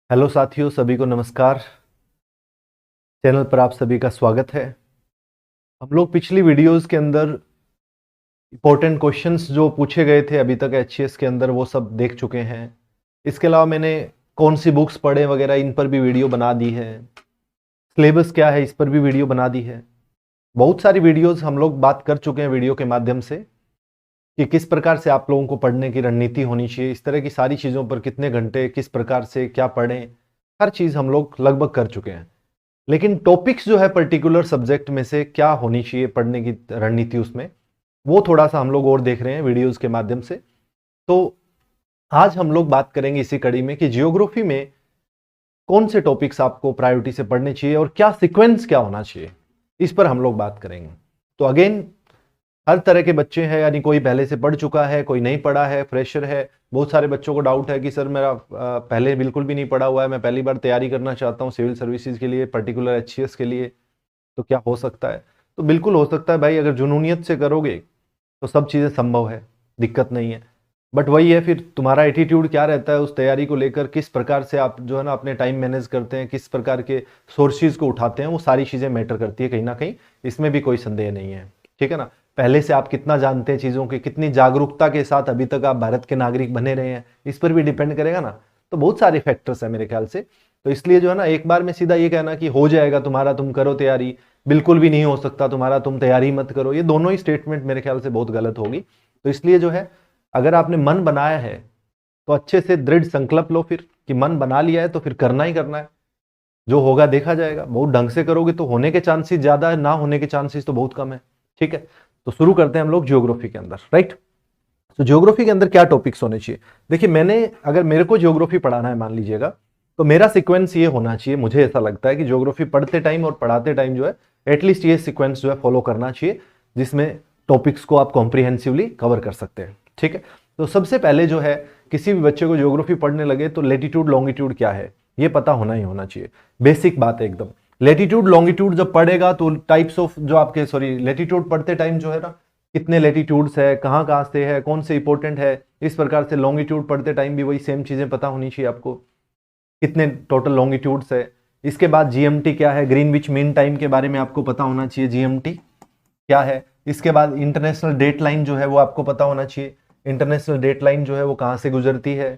Hello साथियों, सभी को नमस्कार। चैनल पर आप सभी का स्वागत है। हम लोग पिछली वीडियोस के अंदर इंपॉर्टेंट क्वेश्चंस जो पूछे गए थे अभी तक एचसीएस के अंदर वो सब देख चुके हैं। इसके अलावा मैंने कौन सी बुक्स पढ़े वगैरह इन पर भी वीडियो बना दी है। सिलेबस क्या है इस पर भी वीडियो बना दी है। बहुत सारी वीडियोस हम लोग बात कर चुके हैं वीडियो के माध्यम से कि किस प्रकार से आप लोगों को पढ़ने की रणनीति होनी चाहिए, इस तरह की सारी चीज़ों पर कितने घंटे किस प्रकार से क्या पढ़ें, हर चीज़ हम लोग लगभग कर चुके हैं। लेकिन टॉपिक्स जो है पर्टिकुलर सब्जेक्ट में से क्या होनी चाहिए पढ़ने की रणनीति, उसमें वो थोड़ा सा हम लोग और देख रहे हैं वीडियोस के माध्यम से। तो आज हम लोग बात करेंगे इसी कड़ी में कि जियोग्राफी में कौन से टॉपिक्स आपको प्रायोरिटी से पढ़ने चाहिए और क्या सीक्वेंस क्या होना चाहिए, इस पर हम लोग बात करेंगे। तो अगेन हर तरह के बच्चे हैं, यानी कोई पहले से पढ़ चुका है, कोई नहीं पढ़ा है, फ्रेशर है। बहुत सारे बच्चों को डाउट है कि सर मेरा पहले बिल्कुल भी नहीं पढ़ा हुआ है, मैं पहली बार तैयारी करना चाहता हूँ सिविल सर्विसेज के लिए, पर्टिकुलर एचसीएस के लिए, तो क्या हो सकता है? तो बिल्कुल हो सकता है भाई, अगर जुनूनियत से करोगे तो सब चीज़ें संभव है, दिक्कत नहीं है। बट वही है, फिर तुम्हारा एटीट्यूड क्या रहता है उस तैयारी को लेकर, किस प्रकार से आप जो है ना अपने टाइम मैनेज करते हैं, किस प्रकार के सोर्सेज को उठाते हैं, वो सारी चीज़ें मैटर करती है कहीं ना कहीं, इसमें भी कोई संदेह नहीं है। ठीक है ना? पहले से आप कितना जानते हैं चीज़ों की, कितनी जागरूकता के साथ अभी तक आप भारत के नागरिक बने रहे हैं, इस पर भी डिपेंड करेगा ना। तो बहुत सारे फैक्टर्स है मेरे ख्याल से। तो इसलिए जो है ना, एक बार में सीधा ये कहना कि हो जाएगा तुम्हारा, तुम करो तैयारी, बिल्कुल भी नहीं हो सकता तुम्हारा, तुम तैयारी मत करो, ये दोनों ही स्टेटमेंट मेरे ख्याल से बहुत गलत होगी। तो इसलिए जो है, अगर आपने मन बनाया है तो अच्छे से दृढ़ संकल्प लो फिर, कि मन बना लिया है तो फिर करना ही करना है। जो होगा देखा जाएगा। बहुत ढंग से करोगे तो होने के चांसेस ज्यादा है, ना होने के चांसेस तो बहुत कम है। ठीक है, तो शुरू करते हैं हम लोग ज्योग्राफी के अंदर। राइट, तो ज्योग्राफी के अंदर क्या टॉपिक्स होने चाहिए? देखिए, अगर मेरे को ज्योग्राफी पढ़ाना है मान लीजिएगा, तो मेरा सीक्वेंस ये होना चाहिए, मुझे ऐसा लगता है कि ज्योग्राफी पढ़ते टाइम और पढ़ाते टाइम जो है एटलीस्ट ये सीक्वेंस जो है फॉलो करना चाहिए, जिसमें टॉपिक्स को आप कॉम्प्रिहेंसिवली कवर कर सकते हैं। ठीक है, तो सबसे पहले जो है, किसी भी बच्चे को ज्योग्राफी पढ़ने लगे तो लेटीट्यूड लॉन्गिट्यूड क्या है ये पता होना ही होना चाहिए। बेसिक बात है एकदम। लेटीट्यूड लॉन्गिट्यूड जब पढ़ेगा तो टाइप्स ऑफ जो आपके लेटीट्यूड पढ़ते टाइम जो है ना, कितने लेटीट्यूड्स है, कहाँ कहाँ से है, कौन से इंपॉर्टेंट है, इस प्रकार से लॉन्गिट्यूड पढ़ते टाइम भी वही सेम चीजें पता होनी चाहिए आपको, कितने टोटल लॉन्गिट्यूड्स है। इसके बाद जीएमटी क्या है, ग्रीनविच मीन टाइम के बारे में आपको पता होना चाहिए, जीएमटी क्या है। इसके बाद इंटरनेशनल डेट लाइन जो है वो आपको पता होना चाहिए, इंटरनेशनल डेट लाइन जो है वो कहाँ से गुजरती है,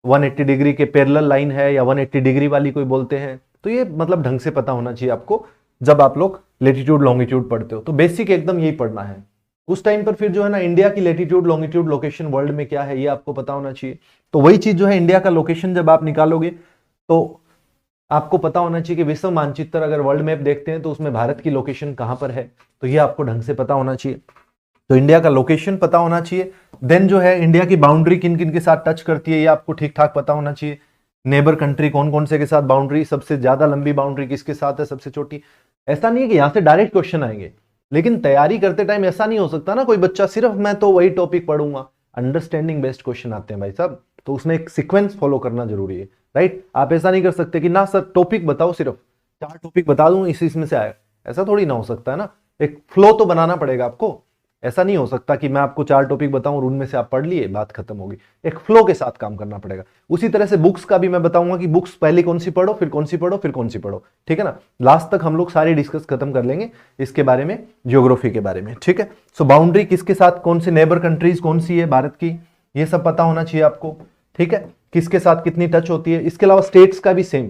180 डिग्री के पैरेलल लाइन है या 180 डिग्री वाली कोई बोलते हैं। तो ये मतलब ढंग से पता होना चाहिए आपको जब आप लोग लेटीट्यूड लॉन्गिट्यूड पढ़ते हो। तो बेसिक एकदम यही पढ़ना है उस टाइम पर। फिर जो है ना, इंडिया की लेटीट्यूड लॉन्गिट्यूड लोकेशन वर्ल्ड में क्या है ये आपको पता होना चाहिए। तो वही चीज जो है, इंडिया का लोकेशन जब आप निकालोगे तो आपको पता होना चाहिए कि विश्व मानचित्र अगर वर्ल्ड मैप देखते हैं तो उसमें भारत की लोकेशन कहां पर है, तो ये आपको ढंग से पता होना चाहिए। तो इंडिया का लोकेशन पता होना चाहिए। देन जो है, इंडिया की बाउंड्री किन किन के साथ टच करती है ये आपको ठीक ठाक पता होना चाहिए। नेबर कंट्री कौन कौन से के साथ बाउंड्री, सबसे ज्यादा लंबी बाउंड्री किसके साथ है, सबसे छोटी। ऐसा नहीं है कि यहां से डायरेक्ट क्वेश्चन आएंगे, लेकिन तैयारी करते टाइम ऐसा नहीं हो सकता ना कोई बच्चा सिर्फ मैं तो वही टॉपिक पढ़ूंगा। अंडरस्टैंडिंग बेस्ड क्वेश्चन आते हैं भाई साहब, तो उसमें एक सीक्वेंस फॉलो करना जरूरी है। राइट, आप ऐसा नहीं कर सकते कि ना सर टॉपिक बताओ, सिर्फ 4 टॉपिक बता दूं इसी इसमें से आएगा, ऐसा थोड़ी ना हो सकता है ना। एक फ्लो तो बनाना पड़ेगा आपको। ऐसा नहीं हो सकता कि मैं आपको 4 टॉपिक बताऊं और उनमें से आप पढ़ लिए, बात खत्म होगी। एक फ्लो के साथ काम करना पड़ेगा। उसी तरह से बुक्स का भी मैं बताऊंगा कि बुक्स पहले कौन सी पढ़ो, फिर कौन सी पढ़ो, फिर कौन सी पढ़ो। ठीक है ना, लास्ट तक हम लोग सारे डिस्कस खत्म कर लेंगे इसके बारे में, ज्योग्राफी के बारे में। ठीक है, सो बाउंड्री किसके साथ, कौन से नेबर कंट्रीज कौन सी है भारत की, ये सब पता होना चाहिए आपको। ठीक है, किसके साथ कितनी टच होती है। इसके अलावा स्टेट्स का भी सेम,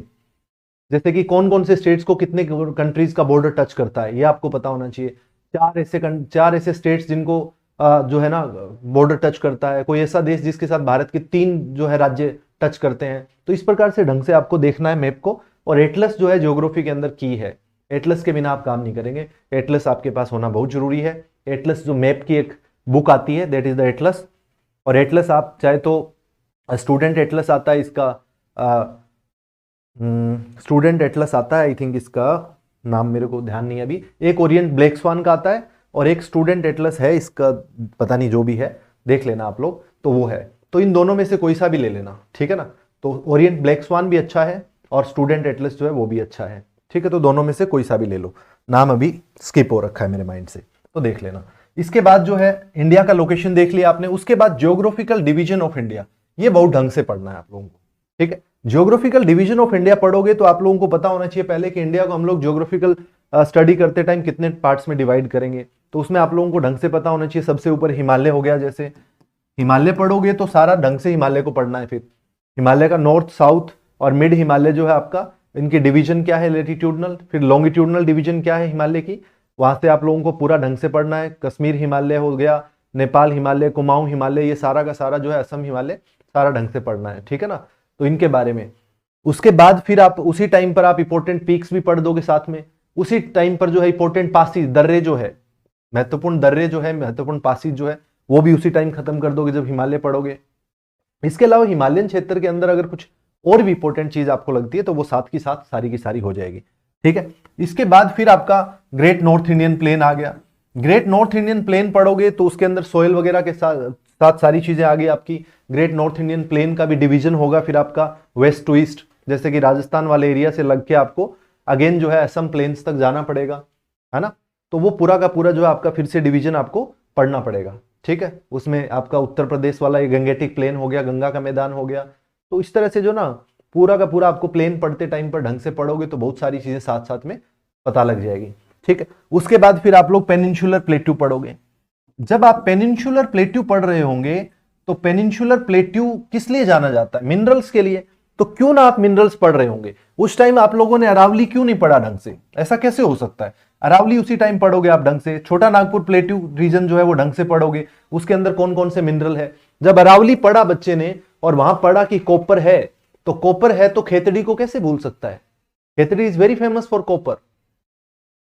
जैसे कि कौन कौन से स्टेट्स को कितने कंट्रीज का बॉर्डर टच करता है ये आपको पता होना चाहिए। 4 ऐसे स्टेट्स जिनको जो है ना बॉर्डर टच करता है, कोई ऐसा देश जिसके साथ भारत के 3 जो है राज्य टच करते हैं। तो इस प्रकार से ढंग से आपको देखना है मैप को। और एटलस जो है ज्योग्राफी के अंदर की है, एटलस के बिना आप काम नहीं करेंगे। एटलस आपके पास होना बहुत जरूरी है। एटलस जो मैप की एक बुक आती है, दैट इज द एटलस। और एटलस आप चाहे तो स्टूडेंट एटलस आता है इसका, स्टूडेंट एटलस आता है, आई थिंक इसका नाम मेरे को ध्यान नहीं है अभी। एक ओरिएंट ब्लैक स्वान का आता है और एक स्टूडेंट एटलस है, इसका पता नहीं, जो भी है देख लेना आप लोग, तो वो है। तो इन दोनों में से कोई सा भी ले लेना। ठीक है ना, तो ओरिएंट ब्लैक स्वान भी अच्छा है और स्टूडेंट एटलस जो है वो भी अच्छा है। ठीक है, तो दोनों में से कोई सा भी ले लो। नाम अभी स्किप हो रखा है मेरे माइंड से, तो देख लेना। इसके बाद जो है, इंडिया का लोकेशन देख लिया आपने। उसके बाद ज्योग्राफिकल डिवीजन ऑफ इंडिया, ये बहुत ढंग से पढ़ना है आप लोगों को। ठीक है। ज्योग्राफिकल डिवीजन ऑफ इंडिया पढ़ोगे तो आप लोगों को पता होना चाहिए पहले कि इंडिया को हम लोग ज्योग्राफिकल स्टडी करते टाइम कितने पार्ट्स में डिवाइड करेंगे, तो उसमें आप लोगों को ढंग से पता होना चाहिए। सबसे ऊपर हिमालय हो गया, जैसे हिमालय पढ़ोगे तो सारा ढंग से हिमालय को पढ़ना है। फिर हिमालय का नॉर्थ, साउथ और मिड हिमालय जो है आपका, इनकी डिवीजन क्या है लेटिट्यूडनल, फिर लॉन्गिट्यूडनल डिवीजन क्या है हिमालय की, वहां से आप लोगों को पूरा ढंग से पढ़ना है। कश्मीर हिमालय हो गया, नेपाल हिमालय, कुमाऊं हिमालय, ये सारा का सारा जो है असम हिमालय, सारा ढंग से पढ़ना है, ठीक है ना। तो इनके बारे में उसके बाद फिर आप उसी टाइम पर आप इंपॉर्टेंट पीक्स भी पढ़ दोगे साथ में। उसी टाइम पर जो है इंपॉर्टेंट पासिस, दर्रे जो है, महत्वपूर्ण दर्रे जो है, महत्वपूर्ण पासिस जो है, वो भी उसी टाइम खत्म कर दोगे जब हिमालय पढ़ोगे। इसके अलावा हिमालयन क्षेत्र के अंदर अगर कुछ और भी इंपॉर्टेंट चीज आपको लगती है तो वो साथ की साथ सारी की सारी हो जाएगी, ठीक है। इसके बाद फिर आपका ग्रेट नॉर्थ इंडियन प्लेन आ गया। ग्रेट नॉर्थ इंडियन प्लेन पढ़ोगे तो उसके अंदर सोयल वगैरह के साथ सारी चीजें आ गई आपकी। ग्रेट नॉर्थ इंडियन प्लेन का भी डिवीजन होगा फिर आपका वेस्ट टू ईस्ट, जैसे कि राजस्थान वाले एरिया से लग के आपको अगेन जो है असम प्लेन्स तक जाना पड़ेगा, है ना। तो वो पूरा का पूरा जो है आपका फिर से डिवीजन आपको पढ़ना पड़ेगा, ठीक है। उसमें आपका उत्तर प्रदेश वाला ये गंगेटिक प्लेन हो गया, गंगा का मैदान हो गया। तो इस तरह से जो ना पूरा का पूरा आपको प्लेन पढ़ते टाइम पर ढंग से पढ़ोगे तो बहुत सारी चीजें साथ साथ में पता लग जाएगी, ठीक है। उसके बाद फिर आप लोग पेनिनसुलर प्लेट्यू पढ़ोगे। जब आप पेनिनसुलर प्लेट्यू पढ़ रहे होंगे तो पेनिनसुलर प्लेट्यू किस लिए जाना जाता है? मिनरल्स के लिए। तो क्यों ना आप मिनरल्स पढ़ रहे होंगे, उस टाइम आप लोगों ने अरावली क्यों नहीं पढ़ा ढंग से? ऐसा कैसे हो सकता है? अरावली उसी टाइम पढ़ोगे आप ढंग से। छोटा नागपुर प्लेट्यू रीजन जो है वो ढंग से पढ़ोगे, उसके अंदर कौन कौन से मिनरल है। जब अरावली पढ़ा बच्चे ने और वहां पढ़ा कि कॉपर है, तो कॉपर है तो खेतड़ी को कैसे भूल सकता है? Khetri is very famous for copper,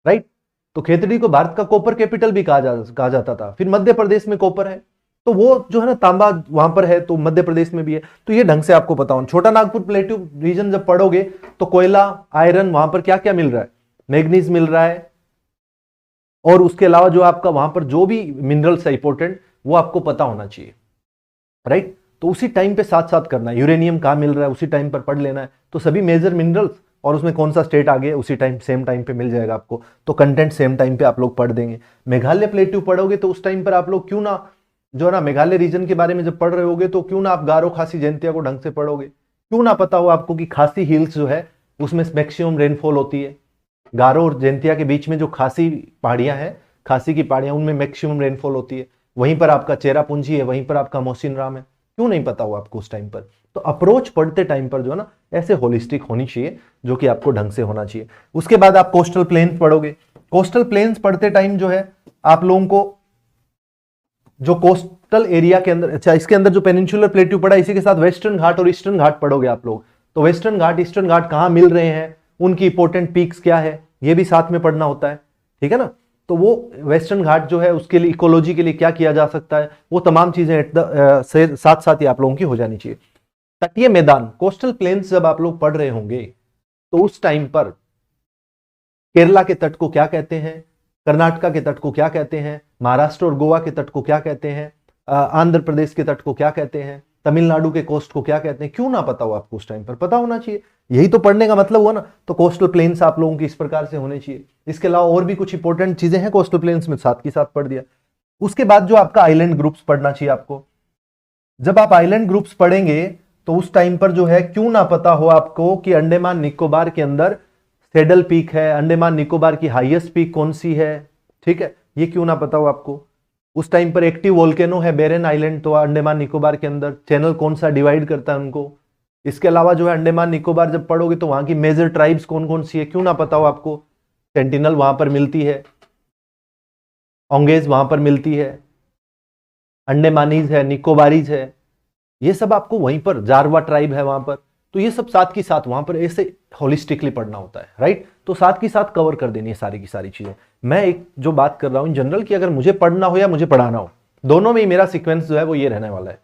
right. तो खेतड़ी को भारत का कॉपर कैपिटल भी कहा जाता था। फिर मध्य प्रदेश में कॉपर है, तो वो जो है ना तांबा वहां पर है, तो मध्य प्रदेश में भी है। तो ये ढंग से आपको पता होना। छोटा नागपुर प्लेट्यू रीजन जब पढ़ोगे तो कोयला, आयरन, वहां पर क्या क्या मिल रहा है? मैग्नीज मिल रहा है, और उसके अलावा जो आपका वहां पर जो भी मिनरल्स है इंपॉर्टेंट, वो आपको पता होना चाहिए, राइट। तो उसी टाइम पे साथ साथ करना है। यूरेनियम कहां मिल रहा है उसी टाइम पर पढ़ लेना है। तो सभी मेजर मिनरल्स और उसमें कौन सा स्टेट आ गया उसी टाइम सेम टाइम पे मिल जाएगा आपको। तो कंटेंट सेम टाइम पे आप लोग पढ़ देंगे। मेघालय प्लेट्यू पढ़ोगे तो उस टाइम पर आप लोग क्यों ना जो है ना मेघालय रीजन के बारे में जब पढ़ रहे होगे तो क्यों ना आप गारो, खासी, जयंतिया को ढंग से पढ़ोगे। क्यों ना पता हो आपको कि खासी हिल्स जो है उसमें मैक्सिमम रेनफॉल होती है। गारो और जयंतिया के बीच में जो खासी पहाड़ियां हैं, खासी की पहाड़ियां, उनमें मैक्सिमम रेनफॉल होती है। वहीं पर आपका चेरापूंजी है, वहीं पर आपका मोहसिन राम है। क्यों नहीं पता हो आपको उस टाइम पर? तो अप्रोच पढ़ते टाइम पर जो है ना ऐसे होलिस्टिक होनी चाहिए, जो कि आपको ढंग से होना चाहिए। उसके बाद आप कोस्टल प्लेन्स पढ़ोगे। कोस्टल प्लेन्स पढ़ते टाइम जो है आप लोगों को जो कोस्टल एरिया के अंदर, अच्छा इसके अंदर जो पेनिनसुलर प्लेट्यू पढ़ा, इसी के साथ वेस्टर्न घाट और ईस्टर्न घाट पढ़ोगे आप लोग। तो वेस्टर्न घाट, ईस्टर्न घाट कहां मिल रहे हैं, उनकी इंपॉर्टेंट पीक्स क्या है, ये भी साथ में पढ़ना होता है, ठीक है ना। तो वो वेस्टर्न घाट जो है उसके लिए इकोलॉजी के लिए क्या किया जा सकता है, वो तमाम चीजें साथ साथ ही आप लोगों की हो जानी चाहिए। तटीय मैदान, कोस्टल प्लेन्स जब आप लोग पढ़ रहे होंगे तो उस टाइम पर केरला के तट को क्या कहते हैं, कर्नाटका के तट को क्या कहते हैं, महाराष्ट्र और गोवा के तट को क्या कहते हैं, आंध्र प्रदेश के तट को क्या कहते हैं, तमिलनाडु के कोस्ट को क्या कहते हैं। क्यों ना पता हो आपको? उस टाइम पर पता होना चाहिए। यही तो पढ़ने का मतलब हुआ ना। तो कोस्टल प्लेन्स आप लोगों की इस प्रकार से होने चाहिए। इसके अलावा और भी कुछ इंपॉर्टेंट चीजें हैं कोस्टल प्लेन्स में, साथ के साथ पढ़ दिया। उसके बाद जो आपका आइलैंड ग्रुप्स पढ़ना चाहिए आपको। जब आप आइलैंड ग्रुप्स पढ़ेंगे तो उस टाइम पर जो है क्यों ना पता हो आपको कि अंडमान निकोबार के अंदर सैडल पीक है, अंडमान निकोबार की हाईएस्ट पीक कौन सी है, ठीक है। ये क्यों ना पता हो आपको। उस टाइम पर एक्टिव वोल्केनो है बेरन आइलैंड, तो अंडमान निकोबार के अंदर चैनल कौन सा डिवाइड करता है उनको। इसके अलावा जो है अंडमान निकोबार जब पढ़ोगे तो वहां की मेजर ट्राइब्स कौन कौन सी है, क्यों ना पता हो आपको। सेंटिनल वहां पर मिलती है, ओंगेज वहां पर मिलती है, अंडमानीज है, निकोबारीज है, ये सब आपको वहीं पर, जारवा ट्राइब है वहां पर। तो ये सब साथ की साथ वहां पर ऐसे होलिस्टिकली पढ़ना होता है, राइट। तो साथ की साथ कवर कर देनी है सारी की सारी चीजें। मैं एक जो बात कर रहा हूं इन जनरल की, अगर मुझे पढ़ना हो या मुझे पढ़ाना हो, दोनों में ही मेरा सीक्वेंस जो है वो ये रहने वाला है,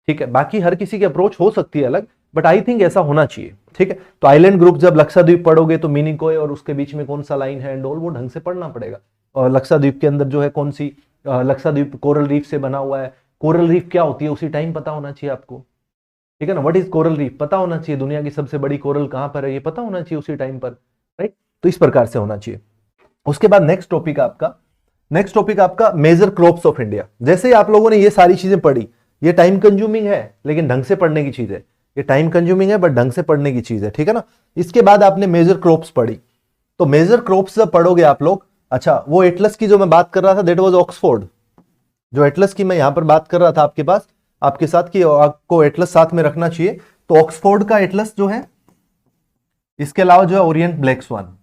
ठीक है। बाकी हर किसी की अप्रोच हो सकती है अलग, बट आई थिंक ऐसा होना चाहिए, ठीक है। तो आइलैंड ग्रुप जब लक्षद्वीप पढ़ोगे तो मिनिकोय और उसके बीच में कौन सा लाइन है एंड ऑल, वो ढंग से पढ़ना पड़ेगा। और लक्षद्वीप के अंदर जो है कौन सी, लक्षद्वीप कोरल रीफ से बना हुआ है। कोरल रीफ क्या होती है उसी टाइम पता होना चाहिए आपको, ठीक है ना। व्हाट इज कोरल रीफ पता होना चाहिए। दुनिया की सबसे बड़ी कोरल कहां पर है ये पता होना चाहिए उसी टाइम पर, राइट। तो इस प्रकार से होना चाहिए। उसके बाद नेक्स्ट टॉपिक आपका मेजर क्रॉप्स ऑफ इंडिया। जैसे ही आप लोगों ने ये सारी चीजें पढ़ी, ये टाइम कंज्यूमिंग है लेकिन ढंग से पढ़ने की चीज है। ये टाइम कंज्यूमिंग है बट ढंग से पढ़ने की चीज है, ठीक है ना। इसके बाद आपने मेजर क्रॉप्स पढ़ी, तो मेजर क्रॉप्स जब पढ़ोगे आप लोग, अच्छा वो एटलस की जो मैं बात कर रहा था दैट वाज ऑक्सफोर्ड, जो एटलस की मैं यहां पर बात कर रहा था आपके पास, आपके साथ कि आपको एटलस साथ में रखना चाहिए, तो ऑक्सफोर्ड का एटलस जो है, इसके अलावा जो है Orient black swan,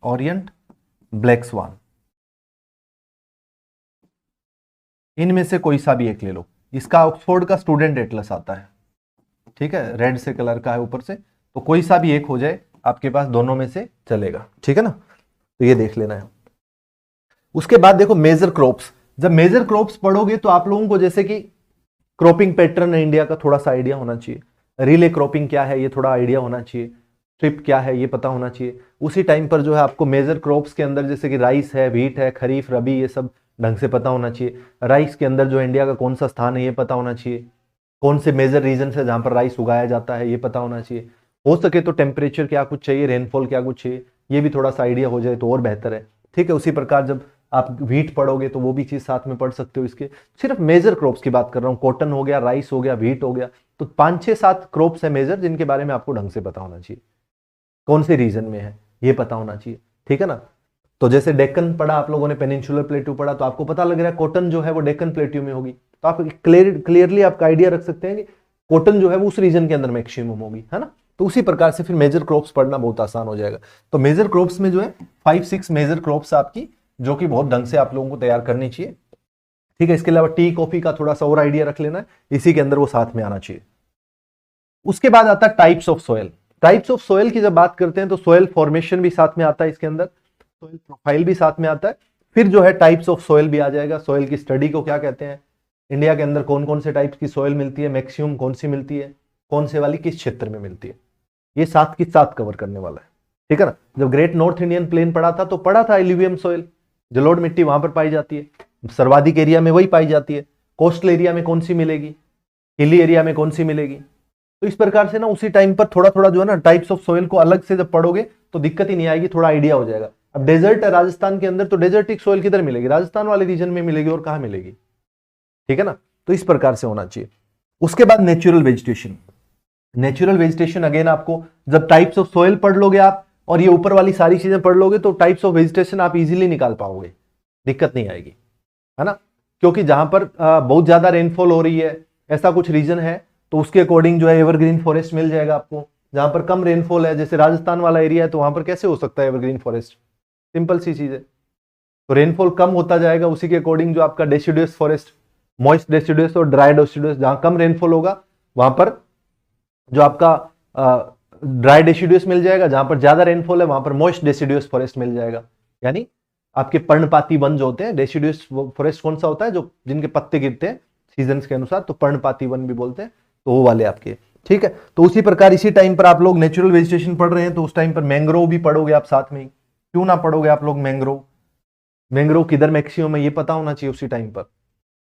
Orient black swan, इनमें से कोई सा भी एक ले लो। इसका ऑक्सफोर्ड का स्टूडेंट एटलस आता है, ठीक है, रेड से कलर का है ऊपर से, तो कोई सा भी एक हो जाए आपके पास, दोनों में से चलेगा, ठीक है ना। तो ये देख लेना है। उसके बाद देखो मेजर क्रॉप्स, जब मेजर क्रॉप्स पढ़ोगे तो आप लोगों को जैसे कि क्रॉपिंग पैटर्न है इंडिया का थोड़ा सा आइडिया होना चाहिए, रिले क्रॉपिंग क्या है ये थोड़ा आइडिया होना चाहिए, स्ट्रिप क्या है ये पता होना चाहिए। उसी टाइम पर जो है आपको मेजर क्रॉप्स के अंदर जैसे कि राइस है, व्हीट है, खरीफ, रबी, ये सब ढंग से पता होना चाहिए। राइस के अंदर जो इंडिया का कौन सा स्थान है ये पता होना चाहिए, कौन से मेजर रीजन है जहां पर राइस उगाया जाता है ये पता होना चाहिए। हो सके तो टेम्परेचर क्या कुछ चाहिए, रेनफॉल क्या कुछ चाहिए, ये भी थोड़ा सा आइडिया हो जाए तो और बेहतर है, ठीक है। उसी प्रकार जब आप व्हीट पढ़ोगे तो वो भी चीज साथ में पढ़ सकते हो। इसके सिर्फ मेजर क्रॉप्स की बात कर रहा हूँ, कॉटन हो गया, राइस हो गया, व्हीट हो गया, तो 5-6-7 क्रॉप्स है मेजर जिनके बारे में आपको ढंग से पता होना चाहिए, कौन से रीजन में है ये पता होना चाहिए, ठीक है ना। तो जैसे डेक्कन पढ़ा आप लोगों ने, पेनिनसुलर प्लेट्यू पढ़ा, तो आपको पता लग रहा है कॉटन जो है वो डेक्कन प्लेट्यू में होगी, तो आप क्लियरली आपका आइडिया रख सकते हैं कि कॉटन जो है वो उस रीजन के अंदर मैक्सिमम होगी, है ना। तो उसी प्रकार से फिर मेजर क्रॉप्स पढ़ना बहुत आसान हो जाएगा। तो मेजर क्रॉप्स में जो है 5-6 मेजर क्रॉप्स आपकी, जो कि बहुत ढंग से आप लोगों को तैयार करनी चाहिए, ठीक है। इसके अलावा टी कॉफी का थोड़ा सा और आइडिया रख लेना है, इसी के अंदर वो साथ में आना चाहिए। उसके बाद आता है types of soil. Types of soil की जब बात करते हैं तो सोयल फॉर्मेशन भी साथ में आता है इसके अंदर, सोयल प्रोफाइल भी साथ में आता है, फिर जो है टाइप्स ऑफ सोयल भी आ जाएगा। सोयल की स्टडी को क्या कहते हैं, इंडिया के अंदर कौन कौन से टाइप्स की सोयल मिलती है, मैक्सिमम कौन सी मिलती है, कौन से वाली किस क्षेत्र में मिलती है, ये 7 की 7 कवर करने वाला है, ठीक है ना। जब ग्रेट नॉर्थ इंडियन प्लेन पढ़ा था तो पढ़ा था एल्यूवियम सोयल, जलोढ़ मिट्टी वहां पर पाई जाती है, सर्वाधिक एरिया में वही पाई जाती है। कोस्टल एरिया में कौन सी मिलेगी, हिली एरिया में कौन सी मिलेगी। तो इस प्रकार से ना उसी टाइम पर थोड़ा थोड़ा जो है ना टाइप्स ऑफ सोयल को अलग से जब पढ़ोगे तो दिक्कत ही नहीं आएगी, थोड़ा आइडिया हो जाएगा। अब डेजर्ट है राजस्थान के अंदर, तो डेजर्टिक सोयल किधर मिलेगी, राजस्थान वाले रीजन में मिलेगी, और कहां मिलेगी, ठीक है ना। तो इस प्रकार से होना चाहिए। उसके बाद natural vegetation. Natural vegetation again आपको जब टाइप्स ऑफ सोयल पढ़ लोगे आप और ये ऊपर वाली सारी चीजें पढ़ लोगे तो टाइप्स ऑफ वेजिटेशन आप इजीली निकाल पाओगे, दिक्कत नहीं आएगी, है ना। क्योंकि जहां पर बहुत ज्यादा रेनफॉल हो रही है, ऐसा कुछ रीजन है, तो उसके अकॉर्डिंग जो है एवरग्रीन फॉरेस्ट मिल जाएगा आपको। जहां पर कम रेनफॉल है, जैसे राजस्थान वाला एरिया है, तो वहां पर कैसे हो सकता है एवरग्रीन फॉरेस्ट, सिंपल सी चीज है। तो रेनफॉल कम होता जाएगा, उसी के अकॉर्डिंग जो आपका डेसिडुअस फॉरेस्ट, मॉइस्ट डेसिडुअस और ड्राई डेसिडुअस, जहां कम रेनफॉल होगा वहां पर जो आपका ड्राई डेसिडुअस मिल जाएगा, जहां पर ज्यादा रेनफॉल है वहां पर मॉइस्ट डेसिडुअस फॉरेस्ट मिल जाएगा। यानी आपके पर्णपाती वन जो होते हैं, डेसिडुअस फॉरेस्ट कौन सा होता है, जो जिनके पत्ते गिरते हैं सीजन के अनुसार, तो पर्णपाती वन भी बोलते हैं, तो वो वाले आपके, ठीक है। तो उसी प्रकार इसी टाइम पर आप लोग नेचुरल वेजिटेशन पढ़ रहे हैं तो उस टाइम पर मैंग्रोव भी पढ़ोगे आप साथ में ही, क्यों ना पढ़ोगे आप लोग मैंग्रोव। मैंग्रोव किधर मैक्सिमम है ये पता होना चाहिए उसी टाइम पर।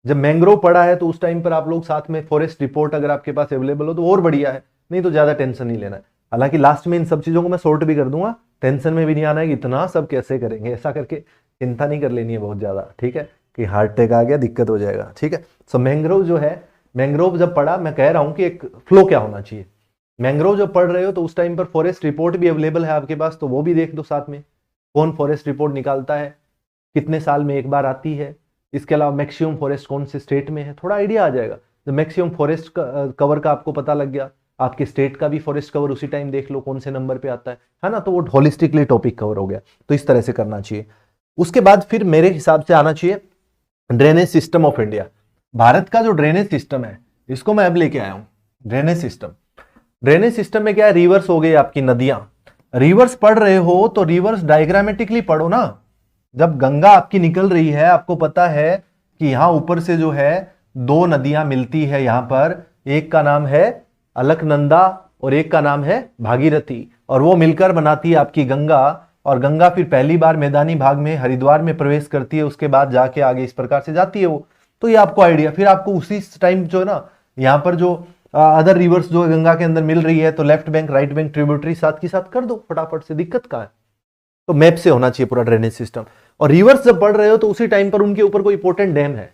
जब मैंग्रोव पढ़ा है तो उस टाइम पर आप लोग साथ में फॉरेस्ट रिपोर्ट अगर आपके पास अवेलेबल हो तो और बढ़िया है, नहीं तो ज्यादा टेंशन नहीं लेना है। हालांकि लास्ट में इन सब चीजों को मैं सॉर्ट भी कर दूंगा, टेंशन में भी नहीं आना है कि इतना सब कैसे करेंगे, ऐसा करके चिंता नहीं कर लेनी है बहुत ज्यादा, ठीक है, कि हार्ट अटैक आ गया दिक्कत हो जाएगा, ठीक है। सो मैंग्रोव जो है, मैंग्रोव जब पढ़ा, मैं कह रहा हूं कि एक फ्लो क्या होना चाहिए। मैंग्रोव जब पढ़ रहे हो तो उस टाइम पर फॉरेस्ट रिपोर्ट भी अवेलेबल है आपके पास, तो वो भी देख दो साथ में, कौन फॉरेस्ट रिपोर्ट निकालता है, कितने साल में एक बार आती है। इसके अलावा मैक्सिमम फॉरेस्ट कौन से स्टेट में है, थोड़ा आइडिया आ जाएगा। जब मैक्सिमम फॉरेस्ट कवर का आपको पता लग गया, आपके स्टेट का भी फॉरेस्ट कवर उसी टाइम देख लो कौन से नंबर पे आता है ना, तो वो होलिस्टिकली टॉपिक कवर हो गया। तो इस तरह से करना चाहिए। उसके बाद फिर मेरे हिसाब से आना चाहिए drainage system of India. Bharat का जो ड्रेनेज सिस्टम है इसको मैं अब लेके आया हूं, ड्रेनेज सिस्टम। ड्रेनेज सिस्टम में क्या है, रिवर्स हो गई आपकी नदियां। रिवर्स पढ़ रहे हो तो रिवर्स डायग्रामेटिकली पढ़ो ना। जब गंगा आपकी निकल रही है, आपको पता है कि यहां ऊपर से जो है 2 नदियां मिलती है यहां पर, एक का नाम है अलकनंदा और एक का नाम है भागीरथी, और वो मिलकर बनाती है आपकी गंगा। और गंगा फिर पहली बार मैदानी भाग में हरिद्वार में प्रवेश करती है, उसके बाद जाके आगे इस प्रकार से जाती है वो। तो ये आपको आइडिया, फिर आपको उसी टाइम जो है ना यहाँ पर जो अदर रिवर्स जो गंगा के अंदर मिल रही है, तो left bank right bank tributary साथ की साथ कर दो फटाफट से, दिक्कत कहां है। तो मैप से होना चाहिए पूरा ड्रेनेज सिस्टम। और रिवर्स जब पढ़ रहे हो तो उसी टाइम पर उनके ऊपर कोई इंपॉर्टेंट डैम है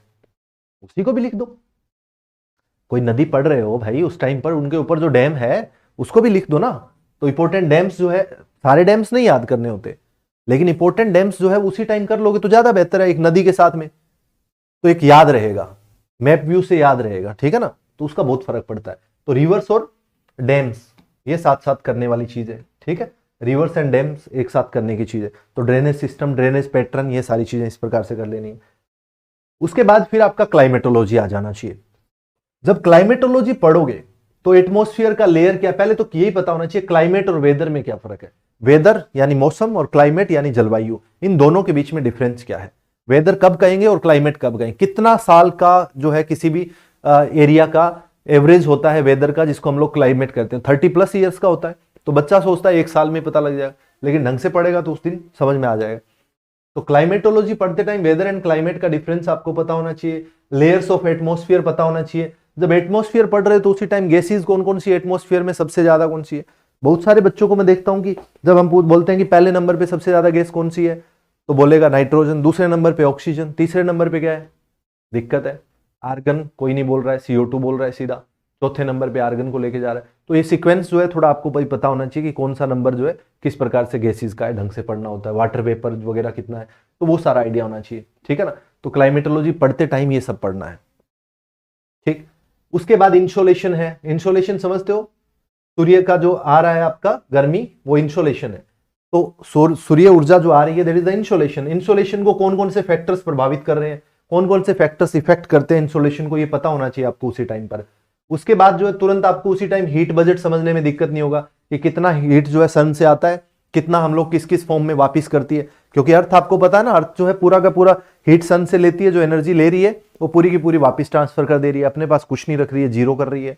उसी को भी लिख दो, कोई नदी पढ़ रहे हो भाई, उस टाइम पर उनके ऊपर जो डैम है उसको भी लिख दो ना। तो इंपॉर्टेंट डैम्स जो है, सारे डैम्स नहीं याद करने होते, लेकिन इंपॉर्टेंट डैम्स जो है उसी टाइम कर लोगे तो ज्यादा बेहतर है, एक नदी के साथ में, तो एक याद रहेगा, मैप व्यू से याद रहेगा, ठीक है ना। तो उसका बहुत फर्क पड़ता है। तो रिवर्स और डैम्स ये साथ साथ करने वाली चीज है, ठीक है। रिवर्स एंड डैम्स एक साथ करने की चीज है। तो ड्रेनेज सिस्टम, ड्रेनेज पैटर्न, ये सारी चीजें इस प्रकार से कर लेनी है। उसके बाद फिर आपका क्लाइमेटोलॉजी आ जाना चाहिए। जब क्लाइमेटोलॉजी पढ़ोगे तो एटमॉस्फेयर का लेयर क्या, पहले तो यही पता होना चाहिए क्लाइमेट और वेदर में क्या फर्क है। वेदर यानी मौसम और क्लाइमेट यानी जलवायु, इन दोनों के बीच में डिफरेंस क्या है। वेदर कब कहेंगे और क्लाइमेट कब कहेंगे। कितना साल का जो है किसी भी एरिया का एवरेज होता है वेदर का, जिसको हम लोग क्लाइमेट कहते हैं, 30+ ईयर्स का होता है। तो बच्चा सोचता है एक साल में पता लग जाएगा, लेकिन ढंग से पढ़ेगा तो उस दिन समझ में आ जाएगा। तो क्लाइमेटोलॉजी पढ़ते टाइम वेदर एंड क्लाइमेट का डिफरेंस आपको पता होना चाहिए। लेयर्स ऑफ एटमॉस्फेयर पता होना चाहिए। जब एटमॉस्फेयर पढ़ रहे हो तो उसी टाइम गैसेस कौन कौन सी एटमॉस्फेयर में सबसे ज्यादा कौन सी है। बहुत सारे बच्चों को मैं देखता हूं कि जब हम बोलते हैं कि पहले नंबर पे सबसे ज्यादा गैस कौन सी है, तो बोलेगा नाइट्रोजन, दूसरे नंबर पे ऑक्सीजन, तीसरे नंबर पे क्या है, दिक्कत है, आर्गन कोई नहीं बोल रहा है, CO2 बोल रहा है सीधा, चौथे नंबर पे आर्गन को लेके जा रहा है। तो ये सीक्वेंस जो है थोड़ा आपको भाई पता होना चाहिए कि कौन सा नंबर जो है किस प्रकार से गैसेस का है, ढंग से पढ़ना होता है, वाटर वेपर वगैरह कितना है, तो वो सारा आइडिया होना चाहिए, ठीक है ना। तो क्लाइमेटोलॉजी पढ़ते टाइम ये सब पढ़ना है, ठीक। उसके बाद इंसोलेशन है। इंसोलेशन समझते हो, सूर्य का जो आ रहा है आपका गर्मी, वो इंसोलेशन है। तो सूर्य ऊर्जा जो आ रही है that is the insolation. Insolation को कौन कौन से फैक्टर्स प्रभावित कर रहे हैं, कौन कौन से फैक्टर्स इफेक्ट करते हैं इंसोलेशन को, ये पता होना चाहिए आपको उसी टाइम पर। उसके बाद जो है तुरंत आपको उसी टाइम हीट बजट समझने में दिक्कत नहीं होगा कि कितना हीट जो है सन से आता है, कितना हम लोग किस किस फॉर्म में वापिस करती है। क्योंकि अर्थ आपको पता है ना, अर्थ जो है पूरा का पूरा हीट सन से लेती है, जो एनर्जी ले रही है वो पूरी की पूरी वापिस ट्रांसफर कर दे रही है, अपने पास कुछ नहीं रख रही है, जीरो कर रही है,